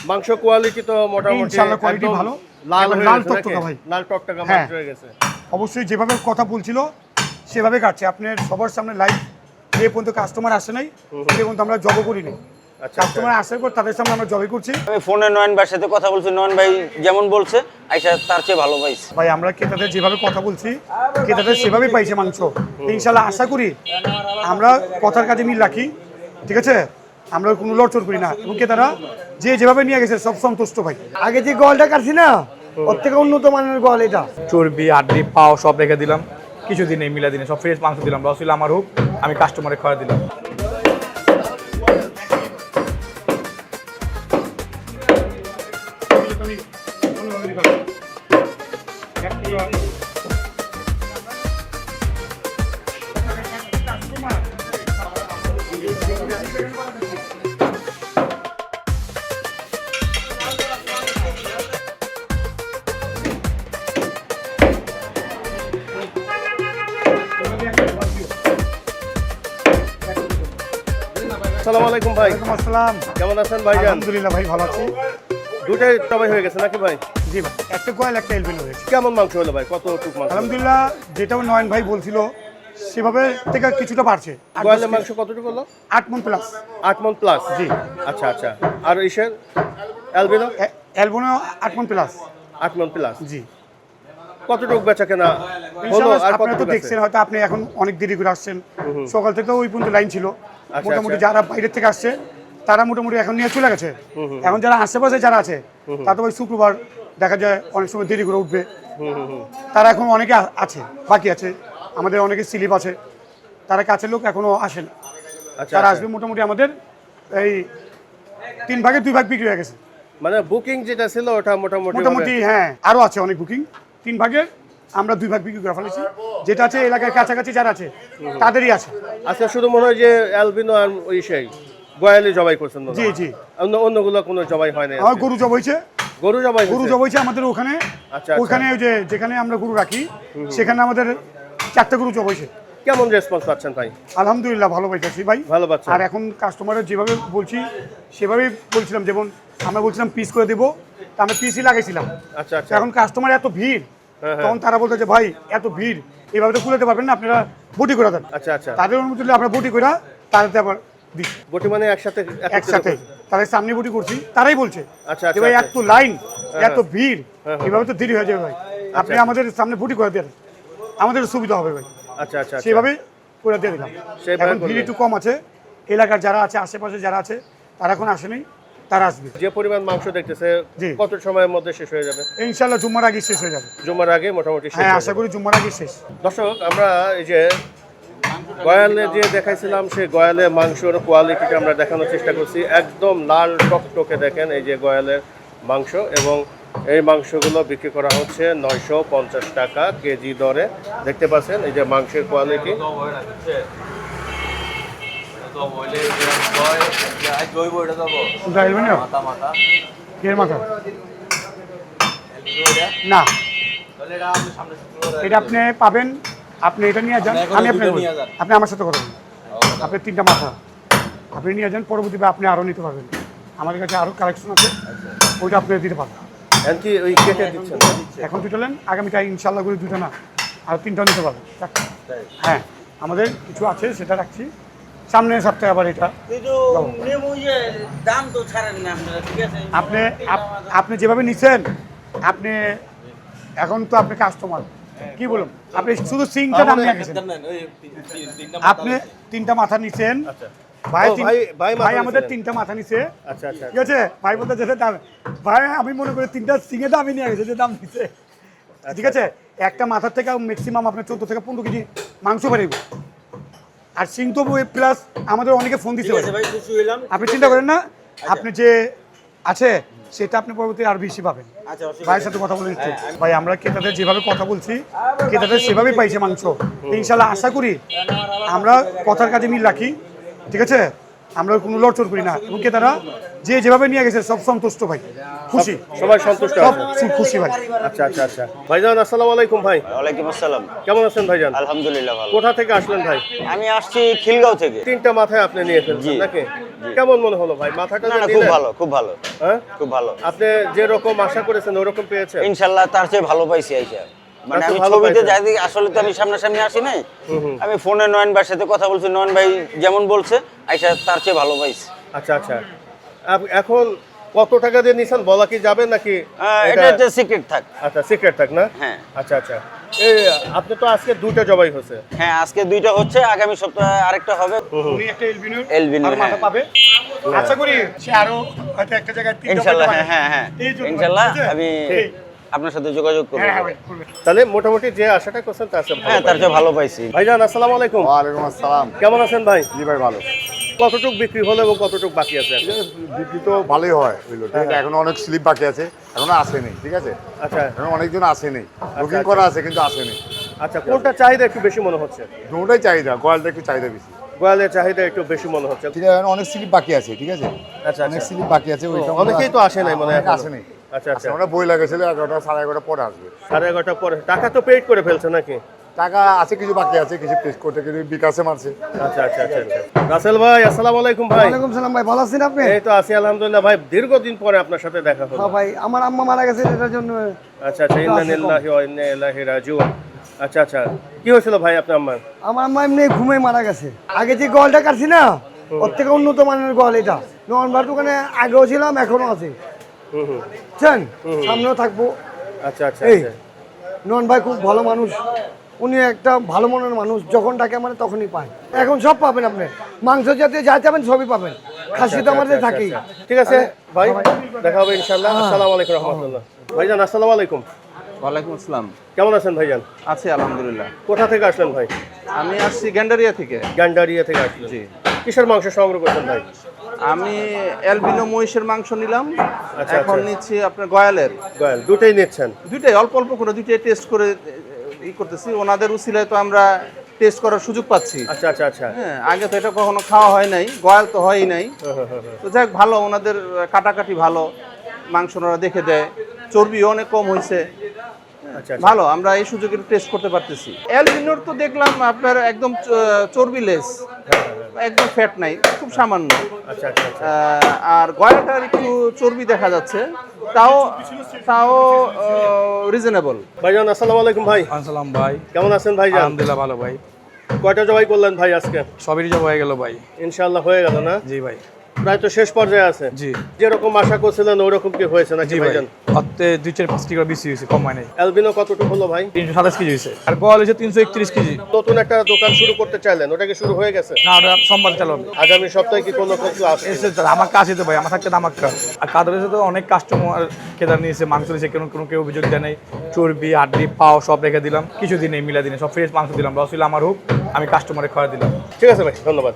মাংস কোয়ালিটি তো মোটামুটি ইনশাআল্লাহ কোয়ালিটি ভালো, লাল টকটকা ভাই, লাল টকটকা মাংস হয়ে গেছে। অবশ্যই যেভাবে কথা বলছিল সেভাবে কাটছে। আপনার সবার সামনে লাইভ যে পর্যন্ত কাস্টমার আসে নাই সে পর্যন্ত আমরা জব করিনি। কাস্টমার আসার পর তাদের সামনে আমরা জবই করছি। আমি ফোনে নয়ন ভাইয়ের সাথে কথা বলছি, নয়ন ভাই যেমন বলছে আইসা তার চেয়ে ভালো পাইছে ভাই। আমরা ক্রেতাদের যেভাবে কথা বলছি ক্রেতাদের সেভাবেই পাইছে মাংস। ইনশাআল্লাহ আশা করি আমরা কথার কাজে মিল রাখি, ঠিক আছে? আমরা কোনো লড়চড় করি না এবং ক্রেতারা যেভাবে নিয়ে গেছে সব সন্তুষ্ট ভাই। আগে যে গোয়ালটা কাটছি না ওর থেকে উন্নত মানের গোয়াল এটা। চর্বি হাড্ডি পাও সব রেখে দিলাম, কিছুদিন এই মিলা দিনে সব ফ্রেশ মাংস দিলাম। রসিল আমার হোক, আমি কাস্টমারে খাওয়া দিলাম। আসসালামু আলাইকুম ভাই। ওয়ালাইকুম আসসালাম। কেমন আছেন ভাইজান? আলহামদুলিল্লাহ ভাই, ভালো আছি। দুটাই সবাই হয়ে গেছে নাকি ভাই? জি ভাই, একটা গোয়াল একটা এলবিনো হয়েছে। কেমন মাংস হলো ভাই? কতটুক মাংস? আলহামদুলিল্লাহ যেটা নয়ন ভাই বলছিল সেভাবে থেকে কিছুটা বাড়ছে। গোয়ালের মাংস কতটুকু হলো? 8 মণ প্লাস। 8 মণ প্লাস। জি। আচ্ছা আচ্ছা। আর ইসের অ্যালবিনো? অ্যালবিনো 8 মণ প্লাস। 8 মণ প্লাস। জি। কতটুক বেচা কেনা হলো? ইনশাআল্লাহ আর আপনারা তো কতটুক দেখছেন, হয়তো আপনি এখন অনেক দেরি করে আসছেন। সকাল থেকে ওই পর্যন্ত লাইন ছিল। আচ্ছা, মোটামুটি আচ্ছা। যারা বাইরের থেকে আসছে তারা মোটামুটি এখন নিয়ে চলে গেছে। এখন যারা আশেপাশে যারা আছে তারা তো ওই শুক্রবার দেখা যায় অনেক সময় দেরি করে উঠবে, তারা এখন অনেকে আছে, বাকি আছে। আমাদের অনেকে স্লিপ আছে, তারা কাছের লোক এখনো আসেন। আচ্ছা, তারা আচ্ছা। আসবে মোটামুটি আমাদের এই 3 ভাগে 2 ভাগ বিক্রি হয়ে গেছে মানে বুকিং যেটা ছিল ওটা মোটামুটি মোটামুটি। হ্যাঁ, আরো আছে অনেক বুকিং। 3 ভাগের আমরা 2 ভাগ বিক্রি করে ফেলেছি। যেটা আছে এলাকার কাছাকাছি যারা আছে তাদেরই আছে। আচ্ছা, শুধু মনে হয় যে অ্যালবিনো আর ওই সেই গোয়ালি জবাই করছেন না? জি জি। অন্যগুলো কোনো জবাই হয় না? আমার গরু জব হয়েছে, গরু জবাই গরু জব হয়েছে আমাদের ওখানে। আচ্ছা, ওখানে ওই যে যেখানে আমরা গরু রাখি সেখানে আমাদের 4টা গরু জব হয়েছে। কেমন রেসপন্স পাচ্ছেন ভাই? আলহামদুলিল্লাহ ভালো পাইতেছি ভাই, ভালো পাচ্ছেন। আর এখন কাস্টমারের যেভাবে বলছি সেভাবেই বলছিলাম। যেমন আমরা বলছিলাম পিস করে দেবো, তা আমরা পিসই লাগাইছিলাম। আচ্ছা আচ্ছা। এখন কাস্টমার এত ভিড়, হ্যাঁ। তখন তারা বলতে যে ভাই এত ভিড় এইভাবে তো খুলে দিতে পারবেন না, আপনারা বটি করে দেন। আচ্ছা আচ্ছা। তাদের অনুমতি দিলে আমরা বটি করে তাদের আবার দিই বটি মানে একসাথে একসাথে। তাদের সামনে বটি করছি, তারাই বলছে আচ্ছা, যে ভাই আচ্ছা। এত লাইন এত হ্যাঁ। ভিড় এভাবে তো দেরি হয়ে যাবে ভাই, আপনি আমাদের সামনে বটি করে দেন, আমাদের সুবিধা হবে ভাই। আচ্ছা আচ্ছা। সেভাবে করে দিয়ে দিলাম। সেভাবে এখন ভিড় করবেন। একটু কম আছে, এলাকার যারা আছে আশেপাশে যারা আছে তারা এখন আসেনি, তারা আসবে। যে পরিমাণ মাংস দেখতেছে জি। কত সময়ের মধ্যে শেষ হয়ে যাবে? ইনশাল্লাহ জুম্মার আগে শেষ হয়ে যাবে। জুমার আগে মোটামুটি শেষ হ্যাঁ, হয়ে আশা যাবে। করি জুম্মার আগে শেষ। দর্শক, আমরা এই যে গয়ালে যে দেখাইছিলাম সেই গয়ালের মাংসের কোয়ালিটিটা আমরা দেখানোর চেষ্টা করছি। একদম লাল টকটকে দেখেন এই যে গয়ালের মাংস, এবং এই মাংসগুলো বিক্রি করা হচ্ছে 950 টাকা কেজি দরে। দেখতে পাচ্ছেন এই যে মাংসের কোয়ালিটি। যাইবেন না এর মাথা না, এটা আপনি পাবেন। আপনি এটা নিয়ে যান, আমি আপনার আপনি আমার সাথে করবেন। আপনি 3টা মাথা আপনি নিয়ে যান, পরবর্তীতে আপনি আরও নিতে পারবেন। আমাদের কাছে আরও কালেকশন আছে, ওইটা আপনি দিতে পারবেন। এমনকি ওই কেটে দিচ্ছেন? এখন 2টা নেন, আগামীকাল ইনশাল্লাহ করে 2টা না আর 3টাও নিতে পারবেন। হ্যাঁ, আমাদের কিছু আছে সেটা রাখছি সামনের সপ্তাহে। আবার এটা আপনি আপনি যেভাবে নিচ্ছেন, আপনি এখন তো আপনি কাস্টমার, কি বলুন, আপনি শুধু সিংটা দাম নিয়ে গেছেন। আপনি 3টা মাথা নিচ্ছেন ভাই, ভাই আমাদের 3টা মাথা নিচ্ছে। আচ্ছা আচ্ছা। ঠিক আছে ভাই, বলতে যেতে দাম ভাই আমি মনে করি 3টা সিংয়ের দামই নিয়ে গেছে যে দাম নিচ্ছে। ঠিক আছে, একটা মাথার থেকে ম্যাক্সিমাম আপনার 14 থেকে 15 কেজি মাংস বেরোব। আর সিং তো প্লাস আমাদের অনেকে ফোন দিতে পারে, আপনি চিন্তা করেন না। আপনি যে আছে সেটা আপনি পরবর্তী আর বেশি পাবেন। ভাইয়ের সাথে কথা বলে একটু ভাই, আমরা ক্রেতাদের যেভাবে কথা বলছি ক্রেতাদের সেভাবেই পাইছে মাংস। ইনশাল্লাহ আশা করি আমরা কথার কাজে মিল রাখি, ঠিক আছে? আমরা কোনো লড়চড় করি না এবং তারা যে যেভাবে নিয়ে গেছে সব সন্তুষ্ট ভাই, খুশি, সবাই সন্তুষ্ট সব আছে। খুশি ভাই। আচ্ছা আচ্ছা আচ্ছা ভাইজান আসসালামু আলাইকুম ভাই, ওয়ালাইকুম আসসালাম। কেমন আছেন ভাইজান? আলহামদুলিল্লাহ ভালো। কোথা থেকে আসলেন ভাই? আমি আসছি খিলগাঁও থেকে। তিনটা মাথায় আপনি নিয়ে ফেলছেন জি, নাকি? কেমন মনে হলো ভাই মাথাটা না যে না, খুব নিলেন? ভালো, খুব ভালো, হ্যাঁ খুব ভালো। আপনি যে রকম আশা করেছেন ওরকম পেয়েছেন? ইনশাল্লাহ তার চেয়ে ভালো পাইছি আইসা। মানে তার চেয়ে আমি ভালো ছবিতে পাইছেন? যাই দেখি, আসলে তো আমি সামনাসামনি আসি নাই। আমি ফোনে নয়ন ভাইয়ের সাথে কথা বলছি, নয়ন ভাই যেমন বলছে আইসা তার চেয়ে ভালো পাইছি। আচ্ছা আচ্ছা এখন কত টাকা দিয়ে নিছেন বলা কি যাবে নাকি? এটা হচ্ছে সিক্রেট থাক। আচ্ছা সিক্রেট থাক না? হ্যাঁ আচ্ছা আচ্ছা এই আপনি তো আজকে দুইটা জবাই হচ্ছে। হ্যাঁ, আজকে দুইটা হচ্ছে, আগামী সপ্তাহে আরেকটা হবে। উনি একটা এলবিনো এলবিনো, আর মাথা হ্যাঁ। পাবে, আশা করি সে আরো হয়তো একটা জায়গায় তিনটা ইনশাল্লাহ, পাবে। হ্যাঁ হ্যাঁ এই জন্য ইনশাল্লাহ বুঝছেন? আমি এই। আপনার সাথে যোগাযোগ করবো। হ্যাঁ, হ্যাঁ ভাই, করবে। তাহলে মোটামুটি যে আশাটা করছেন তার চেয়ে হ্যাঁ, ভালো তার চেয়ে পাইছেন। ভালো পাইছি। ভাইজান আসসালামু আলাইকুম, ওয়ালাইকুম আসসালাম। কেমন আছেন ভাই? জি ভাই ভালো। কতটুক বিক্রি হলো এবং কতটুক বাকি আছে এখন? বিক্রি তো ভালোই হয় বুঝলো, ঠিক আছে। এখনো অনেক স্লিপ বাকি আছে, এখনো আসেনি, ঠিক আছে। আচ্ছা এখন অনেকজন আসেনি, বুকিং করা আছে কিন্তু আসেনি। আচ্ছা কোনটা চাহিদা একটু বেশি মনে হচ্ছে? দুটোই চাহিদা, গোয়ালটা একটু চাহিদা বেশি, গোয়ালের চাহিদা একটু বেশি মনে হচ্ছে। ঠিক আছে। এখন অনেক স্লিপ বাকি আছে, ঠিক আছে। আচ্ছা অনেক আচ্ছা স্লিপ বাকি আছে, ওইটা অনেকেই তো আসে নাই মনে হয় অনেকে এখনো। আসেনি। আচ্ছা আচ্ছা আমরা বই লাগেছিল 11টা 11:30 পরে আসবে। 11:30 পরে টাকা তো পেড করে ফেলছে নাকি? টাকা আছে, কিছু বাকি আছে, কিছু পেস করতে, কিছু বিকাশে মারছে। আচ্ছা আচ্ছা আচ্ছা আচ্ছা রাসেল ভাই আসসালামু আলাইকুম ভাই। ওয়ালাইকুম সালাম ভাই, ভালো আছেন আপনি? এই তো আছি আলহামদুলিল্লাহ ভাই, দীর্ঘদিন পরে আপনার সাথে দেখা হলো। হ্যাঁ ভাই, আমার আম্মা মারা গেছে এটার জন্য। আচ্ছা আচ্ছা ইন্না লিল্লাহি ওয়া ইন্না ইলাইহি রাজিউন। আচ্ছা আচ্ছা কি হয়েছিল ভাই আপনার আম্মার? আমার আম্মা এমনি ঘুমে মারা গেছে। আগে যে গোয়ালটা কাটছি না, ওর থেকে উন্নত মানের গোয়াল এটা। নর্মাল দোকানে আগেও ছিলাম, এখনো আছে, হুম হুম বুঝছেন? সামনেও থাকবো। আচ্ছা আচ্ছা এই আচ্ছা নন ভাই খুব ভালো মানুষ, উনি একটা ভালো মনের মানুষ, যখন ডাকে মানে তখনই পায়। এখন সব পাবেন আপনি, মাংস জাতীয় যা চাবেন সবই পাবেন, খাসি তো আমাদের আচ্ছা, থাকেই। আচ্ছা। ঠিক আছে ভাই, দেখা হবে ইনশাআল্লাহ। আসসালামু আলাইকুম রাহমাতুল্লাহ। ভাইজান আসসালামু আলাইকুম, ওয়ালাইকুম আসসালাম। কেমন আছেন ভাইজান? আছি আলহামদুলিল্লাহ। কোথা থেকে আসলেন ভাই? আমি আসছি গ্যান্ডারিয়া থেকে। গান্ডারিয়া থেকে আসলেন। জি। কিসের মাংস সংগ্রহ করছেন ভাই? আমি অ্যালবিনো মহিষের মাংস নিলাম, আচ্ছা, এখন আচ্ছা। নিচ্ছি আপনার গয়ালের। গয়াল দুটেই নিচ্ছেন? দুইটাই অল্প অল্প করে দুইটাই টেস্ট করে করতেছি। ওনাদের উসিলায় তো আমরা টেস্ট করার সুযোগ পাচ্ছি। আচ্ছা আচ্ছা আচ্ছা হ্যাঁ, আগে তো এটা কখনো খাওয়া হয় নাই, গয়াল তো হয়ই নাই। তো যাক, ভালো, ওনাদের কাটাকাটি ভালো, মাংস ওনারা দেখে দেয়, চর্বিও অনেক কম হয়েছে। আচ্ছা আচ্ছা ভালো, আমরা এই সুযোগে টেস্ট করতে পারতেছি। অ্যালবিনোর তো দেখলাম আপনার একদম চর্বিলেস, একদম ফ্যাট নাই, খুব সামান্য। আচ্ছা আচ্ছা আচ্ছা আর গয়াটার একটু চর্বি দেখা যাচ্ছে, তাও তাও রিজনেবল। ভাইজান আসসালামু আলাইকুম ভাই, আসসালাম ভাই, কেমন আছেন ভাইজান? আলহামদুলিল্লাহ ভালো ভাই। কয়টা জবাই করলেন ভাই আজকে? সবই জব হয়ে গেল ভাই। ইনশাআল্লাহ হয়ে গেল না? জি ভাই। প্রায় তো শেষ পর্যায়ে আছে। জি যেরকম আশা করছিলেন ওরকম কি হয়েছে নাকি জি ভাই, ভাইজান? অত্তে 2-4-5 কিলো বেশি হয়েছে, কম হয় নাই। অ্যালবিনো কতটুকু হলো ভাই? 327 কেজি হয়েছে, আর গোয়াল হয়েছে 331 কেজি। নতুন একটা দোকান শুরু করতে চাইলেন, ওটা কি শুরু হয়ে গেছে? না, ওটা সোমবার চালু হবে। আগামী সপ্তাহে কি কোনো কিছু আসছে? এসে তো আমার কাছে তো ভাই, আমার থাকতে দামাক্কা। আর কাদের তো অনেক কাস্টমার কেদার নিয়েছে, মাংস নিয়েছে, কেউ অভিযোগ দেয় নাই। চর্বি, হাড্ডি, পাও সব রেখে দিলাম, কিছুদিন এই মিলা দিনে সব ফ্রেশ মাংস দিলাম। রসুল আমার হোক, আমি কাস্টমারে খাওয়া দিলাম। ঠিক আছে ভাই, ধন্যবাদ।